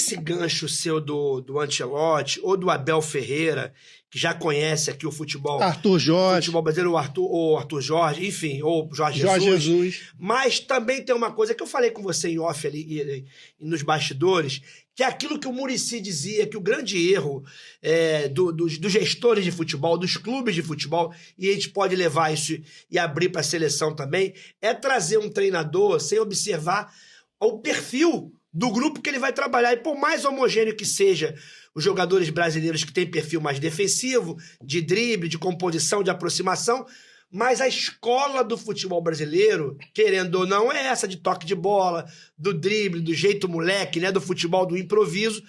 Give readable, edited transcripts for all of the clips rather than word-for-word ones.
esse gancho seu do Ancelotti ou do Abel Ferreira, que já conhece aqui o futebol... Arthur Jorge. Futebol brasileiro, o Arthur Jorge, enfim, ou Jorge Jesus. Mas também tem uma coisa que eu falei com você em off ali, e nos bastidores, que é aquilo que o Muricy dizia, que o grande erro dos gestores de futebol, dos clubes de futebol, e a gente pode levar isso e abrir para a seleção também, é trazer um treinador sem observar o perfil do grupo que ele vai trabalhar. E por mais homogêneo que seja os jogadores brasileiros que têm perfil mais defensivo, de drible, de composição, de aproximação, mas a escola do futebol brasileiro, querendo ou não, é essa de toque de bola, do drible, do jeito moleque, né, do futebol do improviso.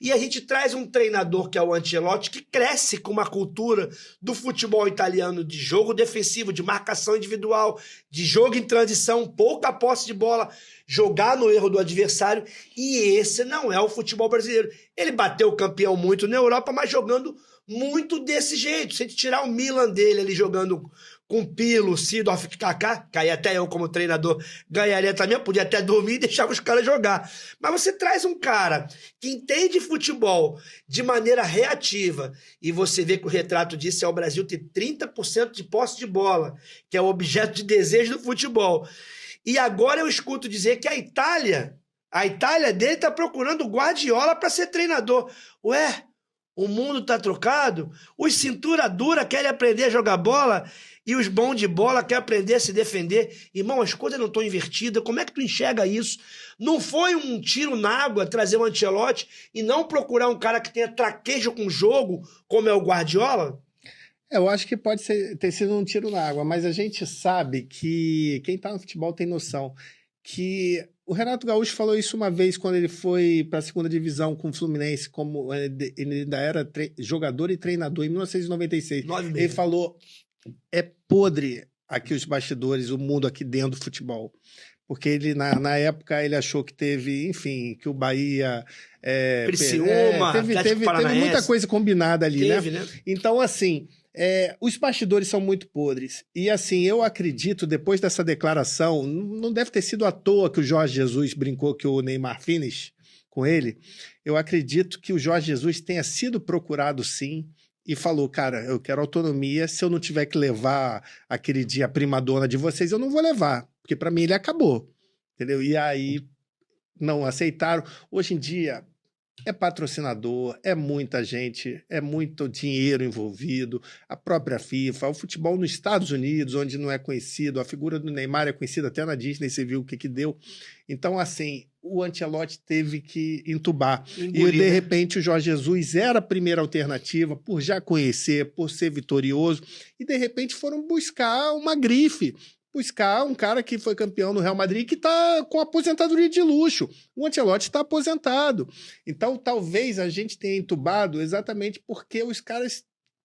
E a gente traz um treinador, que é o Ancelotti, que cresce com uma cultura do futebol italiano de jogo defensivo, de marcação individual, de jogo em transição, pouca posse de bola, jogar no erro do adversário. E esse não é o futebol brasileiro. Ele bateu o campeão muito na Europa, mas jogando muito desse jeito. Se a gente tirar o Milan dele ali jogando com Pirlo, Seedorf, Kaká, que aí até eu como treinador ganharia também, eu podia até dormir e deixar os caras jogar. Mas você traz um cara que entende futebol de maneira reativa e você vê que o retrato disso é o Brasil ter 30% de posse de bola, que é o objeto de desejo do futebol. E agora eu escuto dizer que a Itália dele tá procurando o Guardiola para ser treinador. Ué, o mundo tá trocado? Os cintura dura querem aprender a jogar bola e os bons de bola querem aprender a se defender. Irmão, as coisas não estão invertidas. Como é que tu enxerga isso? Não foi um tiro na água trazer o Ancelotti e não procurar um cara que tenha traquejo com o jogo, como é o Guardiola? Eu acho que pode ter sido um tiro na água, mas a gente sabe que quem tá no futebol tem noção que o Renato Gaúcho falou isso uma vez quando ele foi para a segunda divisão com o Fluminense, como ele ainda era jogador e treinador em 1996. Ele falou, é podre aqui os bastidores, o mundo aqui dentro do futebol. Porque ele, na época, ele achou que teve, enfim, que o Bahia... Criciúma, teve muita coisa combinada ali, né? Então, assim... os bastidores são muito podres. E assim, eu acredito, depois dessa declaração, não deve ter sido à toa que o Jorge Jesus brincou que o Neymar finish com ele. Eu acredito que o Jorge Jesus tenha sido procurado sim e falou, cara, eu quero autonomia, se eu não tiver que levar aquele dia a primadona de vocês, eu não vou levar, porque para mim ele acabou, entendeu? E aí não aceitaram. Hoje em dia... é patrocinador, é muita gente, é muito dinheiro envolvido, a própria FIFA, o futebol nos Estados Unidos, onde não é conhecido, a figura do Neymar é conhecida até na Disney, você viu o que deu. Então, assim, o Ancelotti teve que entubar. Engolir, e, de repente, o Jorge Jesus era a primeira alternativa, por já conhecer, por ser vitorioso, e, de repente, foram buscar uma grife, buscar um cara que foi campeão no Real Madrid que está com aposentadoria de luxo. O Ancelotti está aposentado. Então, talvez a gente tenha entubado exatamente porque os caras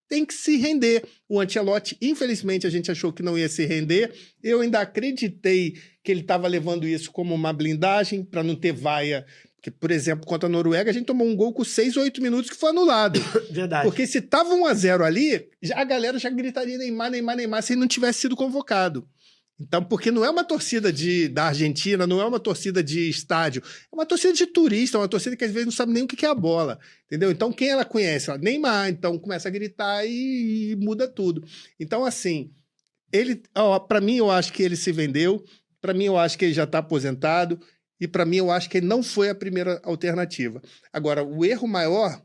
têm que se render. O Ancelotti, infelizmente, a gente achou que não ia se render. Eu ainda acreditei que ele estava levando isso como uma blindagem para não ter vaia. Porque, por exemplo, contra a Noruega, a gente tomou um gol com 6 ou 8 minutos que foi anulado. Verdade. Porque se estava 1-0 ali, a galera já gritaria Neymar, Neymar, Neymar, se ele não tivesse sido convocado. Então, porque não é uma torcida da Argentina, não é uma torcida de estádio, é uma torcida de turista, uma torcida que às vezes não sabe nem o que é a bola, entendeu? Então, quem ela conhece? Ela, Neymar, então começa a gritar e muda tudo. Então, assim, para mim, eu acho que ele se vendeu, para mim, eu acho que ele já está aposentado, e para mim, eu acho que ele não foi a primeira alternativa. Agora, o erro maior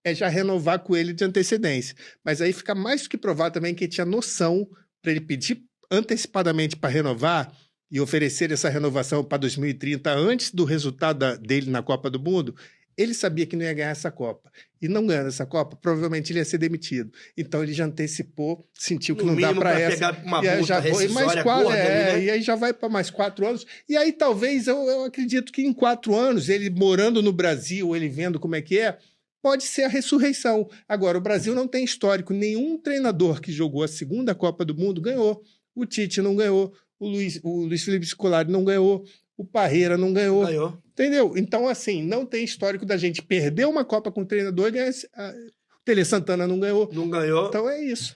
é já renovar com ele de antecedência. Mas aí fica mais do que provado também que ele tinha noção para ele pedir antecipadamente para renovar e oferecer essa renovação para 2030 antes do resultado dele na Copa do Mundo, ele sabia que não ia ganhar essa Copa. E não ganhando essa Copa, provavelmente ele ia ser demitido. Então ele já antecipou, sentiu que não dá para essa. Pegar uma e aí já foi mais 4, né? E aí já vai para mais 4 anos. E aí talvez, eu acredito que em 4 anos, ele morando no Brasil, ele vendo como é, pode ser a ressurreição. Agora, o Brasil não tem histórico. Nenhum treinador que jogou a segunda Copa do Mundo ganhou. O Tite não ganhou, o Luiz Felipe Scolari não ganhou, o Parreira não ganhou. Entendeu? Então, assim, não tem histórico da gente perder uma Copa com o treinador e ganhar. O Tele Santana não ganhou. Não ganhou. Então é isso.